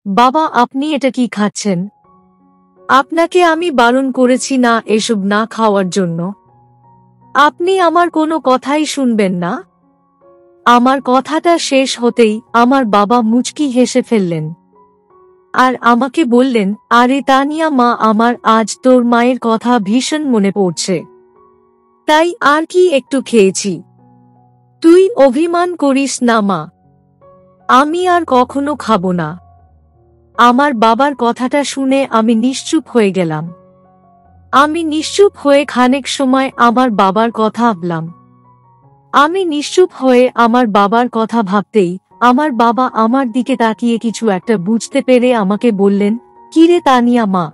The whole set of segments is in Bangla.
বাবা, আপনি এটা কি খাচ্ছেন? আপনাকে আমি বারণ করেছি না এসব না খাওয়ার জন্য। আপনি আমার কোনো কথাই শুনবেন না। আমার কথাটা শেষ হতেই আমার বাবা মুচকি হেসে ফেললেন আর আমাকে বললেন, আরে তানিয়া মা, আমার আজ তোর মায়ের কথা ভীষণ মনে পড়ছে, তাই আর কি একটু খেয়েছি। তুই অভিমান করিস না মা, আমি আর কখনো খাবো না। আমার বাবার কথাটা শুনে আমি নিশ্চুপ হয়ে গেলাম। আমি নিশ্চুপ হয়ে খানিক সময় আমার বাবার কথা ভাবলাম। আমি নিশ্চুপ হয়ে আমার বাবার কথা ভাবতেই আমার বাবা আমার দিকে তাকিয়ে কিছু একটা বুঝতে পেরে আমাকে বললেন, কিরে তানিয়া মা,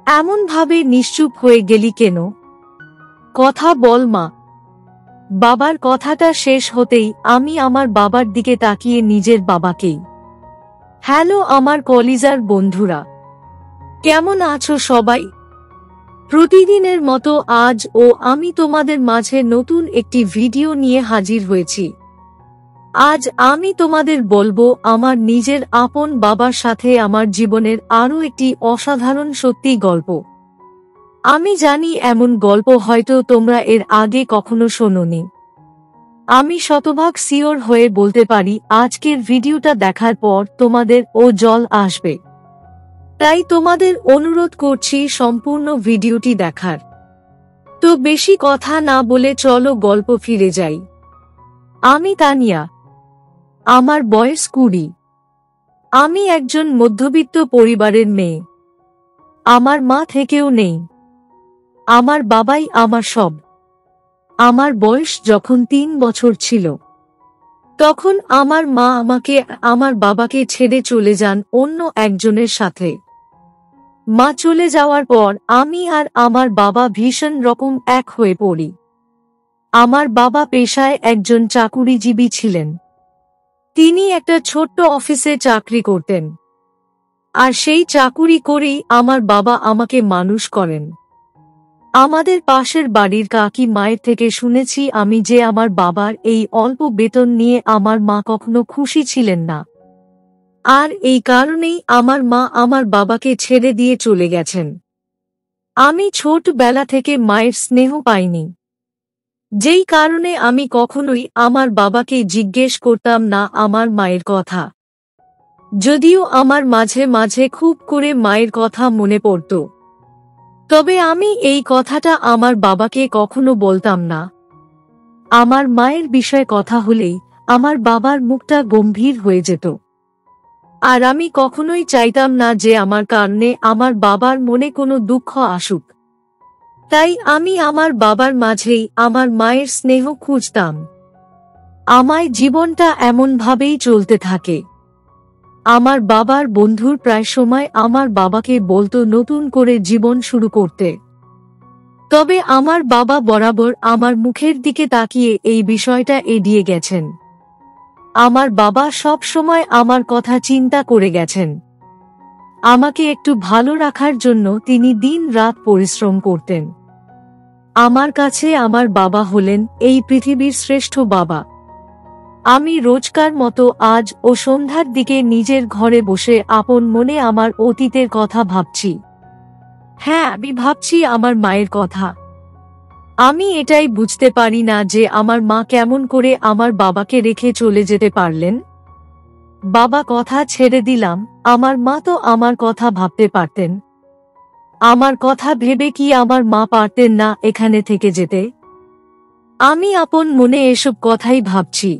এমন ভাবে নিশ্চুপ হয়ে গেলি কেন? কথা বল মা। বাবার কথাটা শেষ হতেই আমি আমার বাবার দিকে তাকিয়ে নিজের বাবাকেই। হ্যালো আমার কলিজার বন্ধুরা, কেমন আছো সবাই? প্রতিদিনের মতো আজ আমি তোমাদের মাঝে নতুন একটি ভিডিও নিয়ে হাজির হয়েছি। আজ আমি তোমাদের বলবো আমার নিজের আপন বাবার সাথে আমার জীবনের আরও একটি অসাধারণ সত্যি গল্প। আমি জানি এমন গল্প হয়তো তোমরা এর আগে কখনো শোনোনি। আমি শতভাগ শিওর হয়ে বলতে পারি আজকের ভিডিওটা দেখার পর তোমাদের জল আসবে। তাই তোমাদের অনুরোধ করছি সম্পূর্ণ ভিডিওটি দেখার। তো বেশি কথা না বলে চলো গল্প ফিরে যাই। আমি তানিয়া, আমার বয়স 20। আমি একজন মধ্যবিত্ত পরিবারের মেয়ে। আমার মা থেকেও নেই। আমার বাবাই আমার সব। আমার বয়স যখন 3 বছর ছিল, তখন আমার মা আমাকে আমার বাবাকে ছেড়ে চলে যান অন্য একজনের সাথে। মা চলে যাওয়ার পর আমি আর আমার বাবা ভীষণ রকম এক হয়ে পড়ি। আমার বাবা পেশায় একজন চাকুরিজীবী ছিলেন। তিনি একটা ছোট্ট অফিসে চাকরি করতেন। আর সেই চাকুরি করেই আমার বাবা আমাকে মানুষ করেন। আমাদের পাশের বাড়ির কাকি মায়ের থেকে শুনেছি আমি যে আমার বাবার এই অল্প বেতন নিয়ে আমার মা কখনো খুশি ছিলেন না। আর এই কারণেই আমার মা আমার বাবাকে ছেড়ে দিয়ে চলে গেছেন। আমি ছোটবেলা থেকে মায়ের স্নেহ পাইনি, যেই কারণে আমি কখনোই আমার বাবাকে জিজ্ঞেস করতাম না আমার মায়ের কথা। যদিও আমার মাঝে মাঝে খুব করে মায়ের কথা মনে পড়ত, তবে আমি এই কথাটা আমার বাবাকে কখনো বলতাম না। আমার মায়ের বিষয়ে কথা হলেই আমার বাবার মুখটা গম্ভীর হয়ে যেত। আর আমি কখনোই চাইতাম না যে আমার কারণে আমার বাবার মনে কোনো দুঃখ আসুক। তাই আমি আমার বাবার মাঝেই আমার মায়ের স্নেহ খুঁজতাম। আমায় জীবনটা এমনভাবেই চলতে থাকে। আমার বাবার বন্ধুর প্রায় সময় আমার বাবাকে বলতো নতুন করে জীবন শুরু করতে। তবে আমার বাবা বরাবর আমার মুখের দিকে তাকিয়ে এই বিষয়টা এড়িয়ে গেছেন। আমার বাবা সব সময় আমার কথা চিন্তা করে গেছেন। আমাকে একটু ভালো রাখার জন্য তিনি দিন-রাত পরিশ্রম করতেন। আমার কাছে আমার বাবা হলেন এই পৃথিবীর শ্রেষ্ঠ বাবা। আমি রোজকার মতো আজ সন্ধ্যার দিকে নিজের ঘরে বসে আপন মনে আমার অতীতের কথা ভাবছি। হ্যাঁ, আমি ভাবছি আমার মায়ের কথা। আমি এটাই বুঝতে পারি না যে আমার মা কেমন করে আমার বাবাকে রেখে চলে যেতে পারলেন। বাবা কথা ছেড়ে দিলাম, আমার মা তো আমার কথা ভাবতে পারতেন। আমার কথা ভেবে কি আমার মা পারতেন না এখানে থেকে যেতে? আমি আপন মনে এসব কথাই ভাবছি।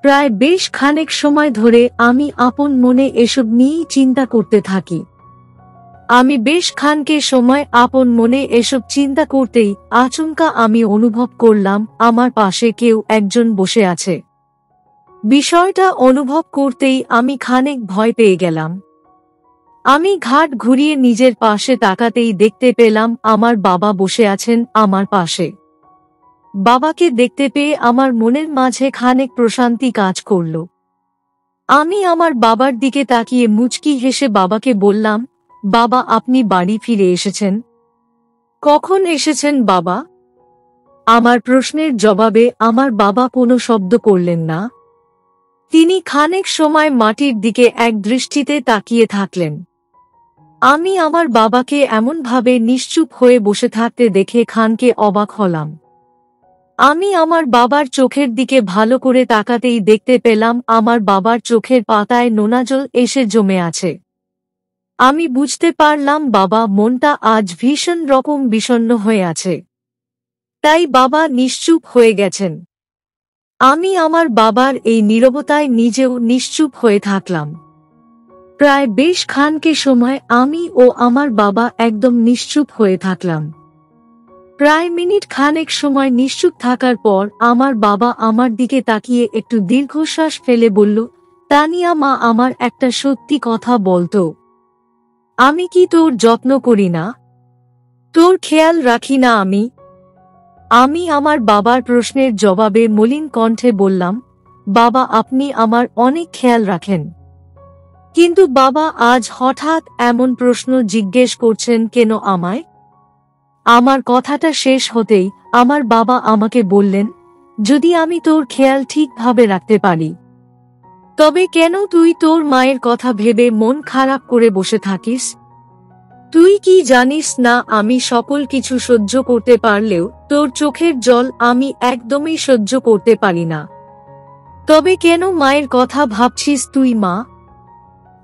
প্রায় বেশ খানেক সময় ধরে আমি আপন মনে এসব নিয়েই চিন্তা করতে থাকি। আমি বেশ খানকে সময় আপন মনে এসব চিন্তা করতেই আচমকা আমি অনুভব করলাম আমার পাশে কেউ একজন বসে আছে। বিষয়টা অনুভব করতেই আমি খানিক ভয় পেয়ে গেলাম। আমি ঘাট ঘুরিয়ে নিজের পাশে তাকাতেই দেখতে পেলাম আমার বাবা বসে আছেন আমার পাশে। বাবাকে দেখতে পেয়ে আমার মনের মাঝে খানিক প্রশান্তি কাজ করল। আমি আমার বাবার দিকে তাকিয়ে মুচকি হেসে বাবাকে বললাম, বাবা, আপনি বাড়ি ফিরে এসেছেন? কখন এসেছেন বাবা? আমার প্রশ্নের জবাবে আমার বাবা কোনো শব্দ করলেন না। তিনি খানেক সময় মাটির দিকে এক দৃষ্টিতে তাকিয়ে থাকলেন। আমি আমার বাবাকে এমনভাবে নিশ্চুপ হয়ে বসে থাকতে দেখে খানকে অবাক হলাম। আমি আমার বাবার চোখের দিকে ভালো করে তাকাতেই দেখতে পেলাম আমার বাবার চোখের পাতায় নোনাজল এসে জমে আছে। আমি বুঝতে পারলাম বাবা মনটা আজ ভীষণ রকম বিষণ্ণ হয়ে আছে। তাই বাবা নিশ্চুপ হয়ে গেছেন। আমি আমার বাবার এই নীরবতায় নিজেও নিশ্চুপ হয়ে থাকলাম। প্রায় বেশ খানকে সময় আমি ও আমার বাবা একদম নিশ্চুপ হয়ে থাকলাম। প্রায় মিনিট খানেক সময় নিশ্চুপ থাকার পর আমার বাবা আমার দিকে তাকিয়ে একটু দীর্ঘশ্বাস ফেলে বলল, তানিয়া মা, আমার একটা সত্যি কথা বলতো। আমি কি তোর যত্ন করি না? তোর খেয়াল রাখি না আমি? আমি আমার বাবার প্রশ্নের জবাবে মলিন কণ্ঠে বললাম, বাবা, আপনি আমার অনেক খেয়াল রাখেন। কিন্তু বাবা, আজ হঠাৎ এমন প্রশ্ন জিজ্ঞেস করছেন কেন আমায়? আমার কথাটা শেষ হতেই আমার বাবা আমাকে বললেন, যদি আমি তোর খেয়াল ঠিকভাবে রাখতে পারি, তবে কেন তুই তোর মায়ের কথা ভেবে মন খারাপ করে বসে থাকিস? তুই কি জানিস না আমি সকল কিছু সহ্য করতে পারলেও তোর চোখের জল আমি একদমই সহ্য করতে পারি না। তবে কেন মায়ের কথা ভাবছিস তুই মা?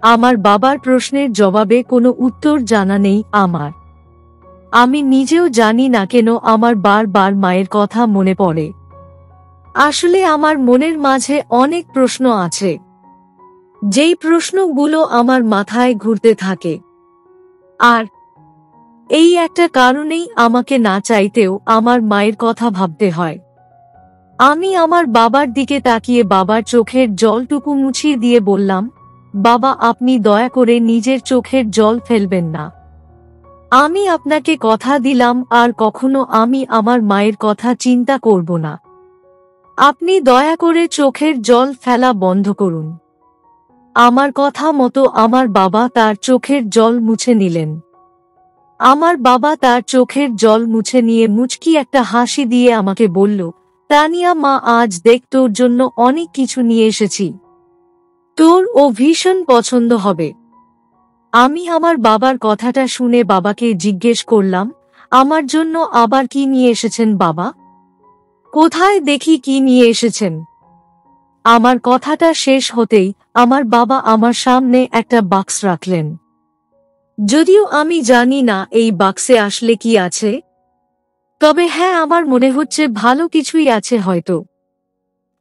আমার বাবার প্রশ্নের জবাবে কোনো উত্তর জানা নেই আমার। আমি নিজেও জানি না কেন আমার বারবার মায়ের কথা মনে পড়ে। আসলে আমার মনের মাঝে অনেক প্রশ্ন আছে, যেই প্রশ্নগুলো আমার মাথায় ঘুরতে থাকে। আর এই একটা কারণেই আমাকে না চাইতেও আমার মায়ের কথা ভাবতে হয়। আমি আমার বাবার দিকে তাকিয়ে বাবার চোখের জলটুকু মুছিয়ে দিয়ে বললাম, বাবা, আপনি দয়া করে নিজের চোখের জল ফেলবেন না। আমি আপনাকে কথা দিলাম আর কখনো আমি আমার মায়ের কথা চিন্তা করব না। আপনি দয়া করে চোখের জল ফেলা বন্ধ করুন। আমার কথা মতো আমার বাবা তার চোখের জল মুছে নিলেন। আমার বাবা তার চোখের জল মুছে নিয়ে মুচকি একটা হাসি দিয়ে আমাকে বলল, তানিয়া মা, আজ দেখ, তোর জন্য অনেক কিছু নিয়ে এসেছি। তোর ও ভীষণ পছন্দ হবে। আমি আমার বাবার কথাটা শুনে বাবাকে জিজ্ঞেস করলাম, আমার জন্য আবার কি নিয়ে এসেছেন বাবা? কোথায় দেখি কি নিয়ে এসেছেন? আমার কথাটা শেষ হতেই আমার বাবা আমার সামনে একটা বাক্স রাখলেন। যদিও আমি জানি না এই বাক্সে আসলে কি আছে, তবে হ্যাঁ, আমার মনে হচ্ছে ভালো কিছুই আছে হয়তো।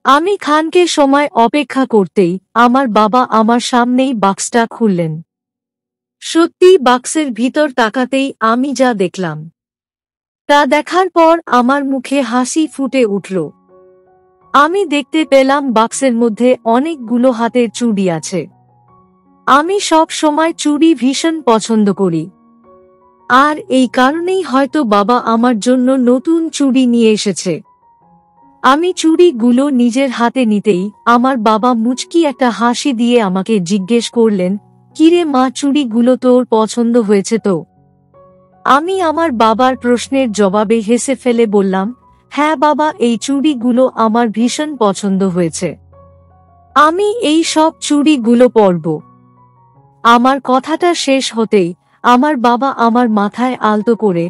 আমি খানকে সময় অপেক্ষা করতেই আমার বাবা আমার সামনেই বাক্সটা খুললেন। সত্যি বাক্সের ভিতর তাকাতেই আমি যা দেখলাম, তা দেখার পর আমার মুখে হাসি ফুটে উঠল। আমি দেখতে পেলাম বাক্সের মধ্যে অনেকগুলো হাতের চুড়ি আছে। আমি সব সময় চুড়ি ভীষণ পছন্দ করি, আর এই কারণেই হয়তো বাবা আমার জন্য নতুন চুড়ি নিয়ে এসেছে। আমি চুড়িগুলো নিজের হাতে নিতেই আমার বাবা মুচকি একটা হাসি দিয়ে আমাকে জিজ্ঞেস করলেন, কিরে মা, চুড়িগুলো তোর পছন্দ হয়েছে তো? আমি আমার বাবার প্রশ্নের জবাবে হেসে ফেলে বললাম, হ্যাঁ বাবা, এই চুড়িগুলো আমার ভীষণ পছন্দ হয়েছে। আমি এই সব চুড়িগুলো পরব। আমার কথাটা শেষ হতেই আমার বাবা আমার মাথায় আলতো করে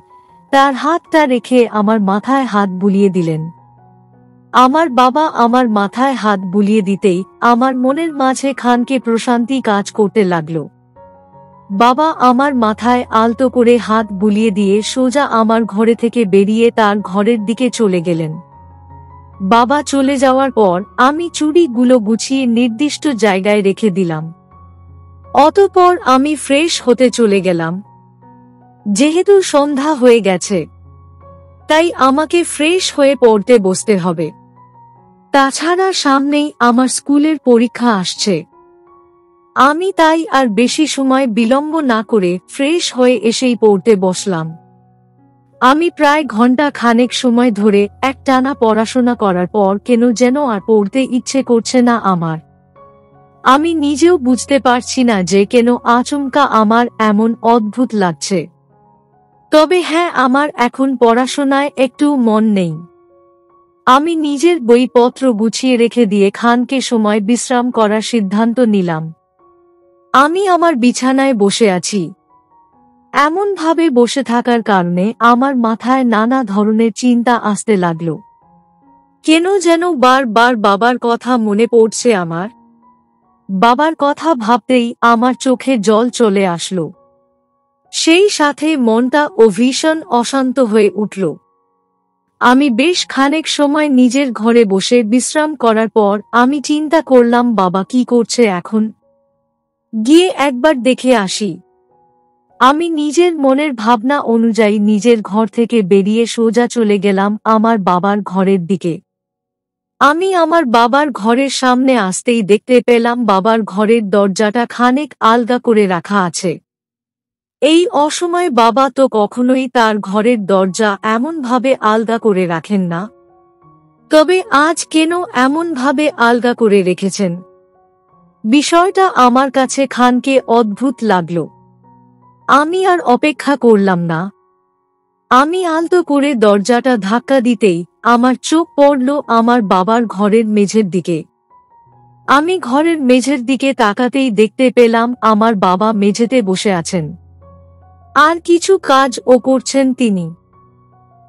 তার হাতটা রেখে আমার মাথায় হাত বুলিয়ে দিলেন। আমার বাবা আমার মাথায় হাত বুলিয়ে দিতেই আমার মনের মাঝে খানকে প্রশান্তি কাজ করতে লাগল। বাবা আমার মাথায় আলতো করে হাত বুলিয়ে দিয়ে সোজা আমার ঘরে থেকে বেরিয়ে তার ঘরের দিকে চলে গেলেন। বাবা চলে যাওয়ার পর আমি চুড়িগুলো গুছিয়ে নির্দিষ্ট জায়গায় রেখে দিলাম। অতঃপর আমি ফ্রেশ হতে চলে গেলাম। যেহেতু সন্ধ্যা হয়ে গেছে, তাই আমাকে ফ্রেশ হয়ে পড়তে বসতে হবে। তাছাড়া সামনেই আমার স্কুলের পরীক্ষা আসছে। আমি তাই আর বেশি সময় বিলম্ব না করে ফ্রেশ হয়ে এসেই পড়তে বসলাম। আমি প্রায় ঘন্টা খানেক সময় ধরে একটানা পড়াশোনা করার পর কেন যেন আর পড়তে ইচ্ছে করছে না আমার। আমি নিজেও বুঝতে পারছি না যে কেন আচমকা আমার এমন অদ্ভুত লাগছে। তবে হ্যাঁ, আমার এখন পড়াশোনায় একটু মন নেই। আমি নিজের বইপত্র গুছিয়ে রেখে দিয়ে খানকে সময় বিশ্রাম করার সিদ্ধান্ত নিলাম। আমি আমার বিছানায় বসে আছি। এমনভাবে বসে থাকার কারণে আমার মাথায় নানা ধরনের চিন্তা আসতে লাগল। কেন যেন বারবার বাবার কথা মনে পড়ছে আমার। বাবার কথা ভাবতেই আমার চোখে জল চলে আসলো। সেই সাথে মনটা ভীষণ অশান্ত হয়ে উঠল। আমি বেশ খানিক সময় নিজের ঘরে বসে বিশ্রাম করার পর আমি চিন্তা করলাম, বাবা কি করছে এখন? গিয়ে একবার দেখে আসি। আমি নিজের মনের ভাবনা অনুযায়ী নিজের ঘর থেকে বেরিয়ে সোজা চলে গেলাম আমার বাবার ঘরের দিকে। আমি আমার বাবার ঘরের সামনে আসতেই দেখতে পেলাম বাবার ঘরের দরজাটা খানিক আলগা করে রাখা আছে। এই অসময়ে বাবা তো কখনোই তার ঘরের দরজা এমনভাবে আলগা করে রাখেন না। তবে আজ কেন এমনভাবে আলগা করে রেখেছেন? বিষয়টা আমার কাছে খানকে অদ্ভুত লাগল। আমি আর অপেক্ষা করলাম না। আমি আলতো করে দরজাটা ধাক্কা দিতেই আমার চোখ পড়ল আমার বাবার ঘরের মেঝের দিকে। আমি ঘরের মেঝের দিকে তাকাতেই দেখতে পেলাম আমার বাবা মেঝেতে বসে আছেন, আর কিছু কাজও করছেন তিনি।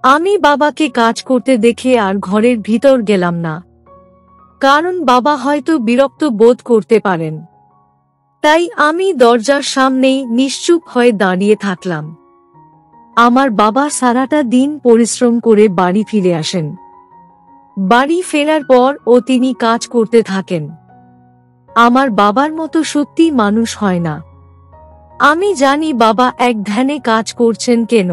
আমি বাবাকে কাজ করতে দেখে আর ঘরের ভিতর গেলাম না, কারণ বাবা হয়তো বিরক্ত বোধ করতে পারেন। তাই আমি দরজার সামনেই নিশ্চুপ হয়ে দাঁড়িয়ে থাকলাম। আমার বাবা সারাটা দিন পরিশ্রম করে বাড়ি ফিরে আসেন। বাড়ি ফেরার পর তিনি কাজ করতে থাকেন। আমার বাবার মতো সত্যি মানুষ হয় না। আমি জানি বাবা এক ধ্যানে কাজ করছেন কেন।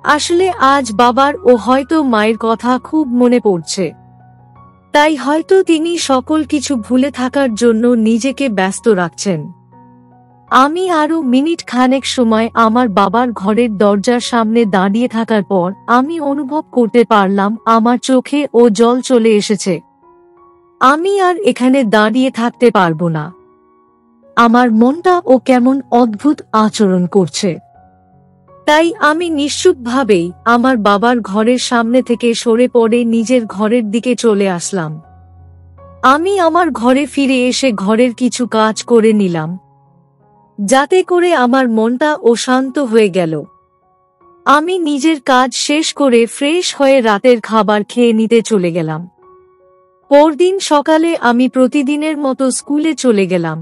আসলে আজ বাবার হয়তো মায়ের কথা খুব মনে পড়ছে। তাই হয়তো তিনি সকল কিছু ভুলে থাকার জন্য নিজেকে ব্যস্ত রাখছেন। আমি আরও মিনিট খানেক সময় আমার বাবার ঘরের দরজার সামনে দাঁড়িয়ে থাকার পর আমি অনুভব করতে পারলাম আমার চোখে জল চলে এসেছে। আমি আর এখানে দাঁড়িয়ে থাকতে পারবো না। আমার মনটা কেমন অদ্ভুত আচরণ করছে। তাই আমি নিশ্চুপভাবেই আমার বাবার ঘরের সামনে থেকে সরে পড়ে নিজের ঘরের দিকে চলে আসলাম। আমি আমার ঘরে ফিরে এসে ঘরের কিছু কাজ করে নিলাম, যাতে করে আমার মনটা শান্ত হয়ে গেল। আমি নিজের কাজ শেষ করে ফ্রেশ হয়ে রাতের খাবার খেয়ে নিতে চলে গেলাম। পরদিন সকালে আমি প্রতিদিনের মতো স্কুলে চলে গেলাম।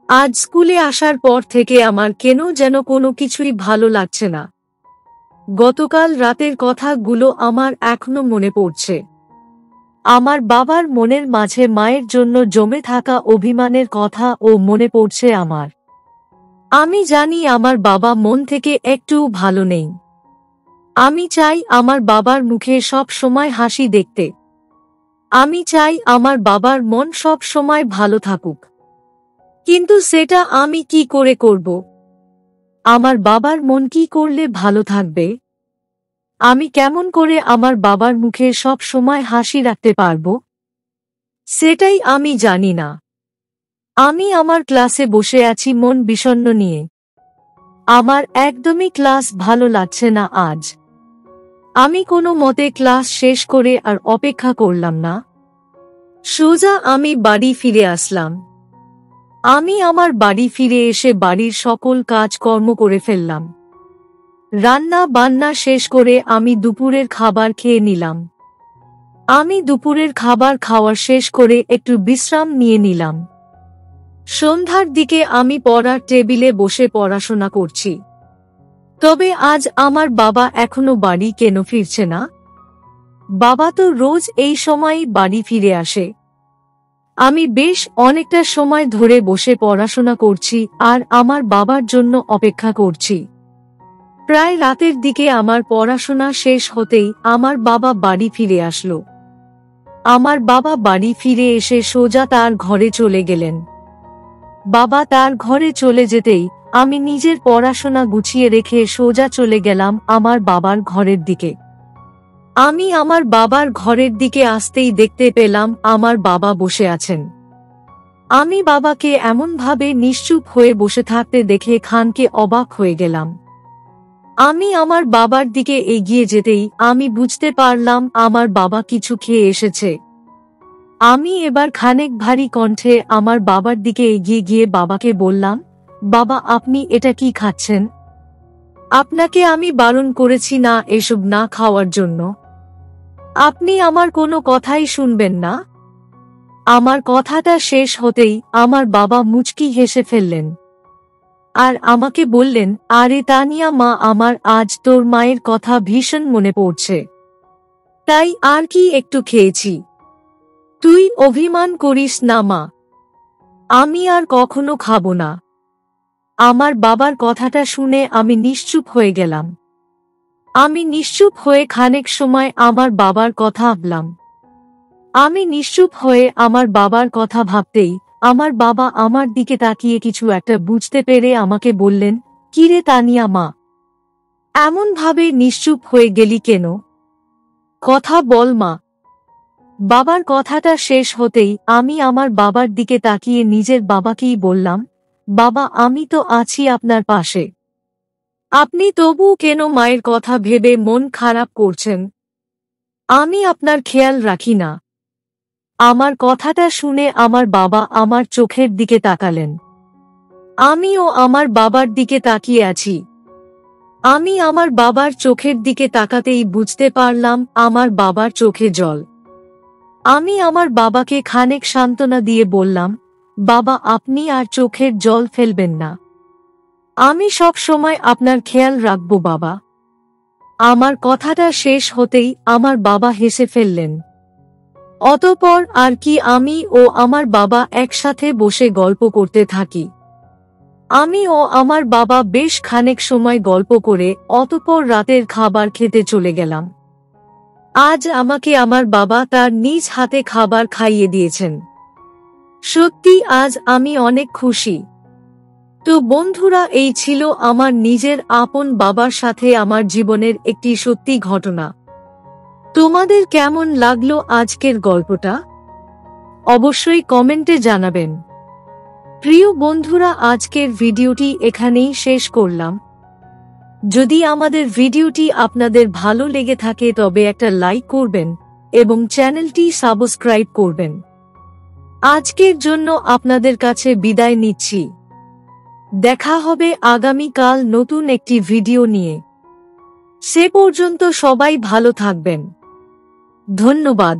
আজ স্কুলে আসার পর থেকে আমার কেন যেন কোনো কিছুই ভালো লাগছে না। গতকাল রাতের কথাগুলো আমার এখনো মনে পড়ছে। আমার বাবার মনের মাঝে মায়ের জন্য জমে থাকা অভিমানের কথা মনে পড়ছে আমার। আমি জানি আমার বাবা মন থেকে একটুও ভালো নেই। আমি চাই আমার বাবার মুখে সব সময় হাসি দেখতে। আমি চাই আমার বাবার মন সব সময় ভালো থাকুক। কিন্তু সেটা আমি কি করে করব? আমার বাবার মন কি করলে ভালো থাকবে? আমি কেমন করে আমার বাবার মুখে সব সময় হাসি রাখতে পারব? সেটাই আমি জানি না। আমি আমার ক্লাসে বসে আছি মন বিষণ্ণ নিয়ে। আমার একদমই ক্লাস ভালো লাগছে না আজ। আমি কোনো মতে ক্লাস শেষ করে আর অপেক্ষা করলাম না। সোজা আমি বাড়ি ফিরে আসলাম। আমি আমার বাড়ি ফিরে এসে বাড়ির সকল কাজকর্ম করে ফেললাম। রান্না বান্না শেষ করে আমি দুপুরের খাবার খেয়ে নিলাম। আমি দুপুরের খাবার খাওয়া শেষ করে একটু বিশ্রাম নিয়ে নিলাম। সন্ধ্যার দিকে আমি পড়ার টেবিলে বসে পড়াশোনা করছি। তবে আজ আমার বাবা এখনো বাড়ি কেন ফিরছে না? বাবা তো রোজ এই সময়ই বাড়ি ফিরে আসে। আমি বেশ অনেকটা সময় ধরে বসে পড়াশোনা করছি আর আমার বাবার জন্য অপেক্ষা করছি। প্রায় রাতের দিকে আমার পড়াশোনা শেষ হতেই আমার বাবা বাড়ি ফিরে আসলো। আমার বাবা বাড়ি ফিরে এসে সোজা তার ঘরে চলে গেলেন। বাবা তার ঘরে চলে যেতেই আমি নিজের পড়াশোনা গুছিয়ে রেখে সোজা চলে গেলাম আমার বাবার ঘরের দিকে। আমি আমার বাবার ঘরের দিকে আসতেই দেখতে পেলাম আমার বাবা বসে আছেন। আমি বাবাকে এমনভাবে নিশ্চুপ হয়ে বসে থাকতে দেখে খানকে অবাক হয়ে গেলাম। আমি আমার বাবার দিকে এগিয়ে যেতেই আমি বুঝতে পারলাম আমার বাবা কিছু খেয়ে এসেছে। আমি এবার খানিক ভারী কণ্ঠে আমার বাবার দিকে এগিয়ে গিয়ে বাবাকে বললাম, বাবা আপনি এটা কি খাচ্ছেন? আপনাকে আমি বারণ করেছি না এসব না খাওয়ার জন্য। আপনি আমার কোনো কথাই শুনবেন না। আমার কথাটা শেষ হতেই আমার বাবা মুচকি হেসে ফেললেন আর আমাকে বললেন, আরে তানিয়া মা, আমার আজ তোর মায়ের কথা ভীষণ মনে পড়ছে, তাই আর কি একটু খেয়েছি। তুই অভিমান করিস না মা, আমি আর কখনো খাবো না। আমার বাবার কথাটা শুনে আমি নিশ্চুপ হয়ে গেলাম। আমি নিশ্চুপ হয়ে খানিক সময় আমার বাবার কথা ভাবলাম। আমি নিশ্চুপ হয়ে আমার বাবার কথা ভাবতেই আমার বাবা আমার দিকে তাকিয়ে কিছু একটা বুঝতে পেরে আমাকে বললেন, কিরে তানিয়া মা, এমন ভাবে নিশ্চুপ হয়ে গেলি কেন? কথা বল মা। বাবার কথাটা শেষ হতেই আমি আমার বাবার দিকে তাকিয়ে নিজের বাবাকেই বললাম, বাবা আমি তো আছি আপনার পাশে, আপনি তবুও কেন মায়ের কথা ভেবে মন খারাপ করছেন? আমি আপনার খেয়াল রাখি না? আমার কথাটা শুনে আমার বাবা আমার চোখের দিকে তাকালেন। আমিও আমার বাবার দিকে তাকিয়ে আছি। আমি আমার বাবার চোখের দিকে তাকাতেই বুঝতে পারলাম আমার বাবার চোখে জল। আমি আমার বাবাকে খানিক সান্ত্বনা দিয়ে বললাম, বাবা আপনি আর চোখের জল ফেলবেন না, আমি সব সময় আপনার খেয়াল রাখব বাবা। আমার কথাটা শেষ হতেই আমার বাবা হেসে ফেললেন। অতঃপর আর কি আমি ও আমার বাবা একসাথে বসে গল্প করতে থাকি। আমি ও আমার বাবা বেশ খানিক সময় গল্প করে অতঃপর রাতের খাবার খেতে চলে গেলাম। আজ আমাকে আমার বাবা তার নিজ হাতে খাবার খাইয়ে দিয়েছেন। সত্যি আজ আমি অনেক খুশি। তো বন্ধুরা, এই ছিল আমার নিজের আপন বাবার সাথে আমার জীবনের একটি সত্যি ঘটনা। তোমাদের কেমন লাগলো আজকের গল্পটা? অবশ্যই কমেন্টে জানাবেন। প্রিয় বন্ধুরা, আজকের ভিডিওটি এখানেই শেষ করলাম। যদি আমাদের ভিডিওটি আপনাদের ভালো লেগে থাকে তবে একটা লাইক করবেন এবং চ্যানেলটি সাবস্ক্রাইব করবেন। আজকের জন্য আপনাদের কাছে বিদায় নিচ্ছি। দেখা হবে আগামীকাল নতুন একটি ভিডিও নিয়ে। সে পর্যন্ত সবাই ভালো থাকবেন। ধন্যবাদ।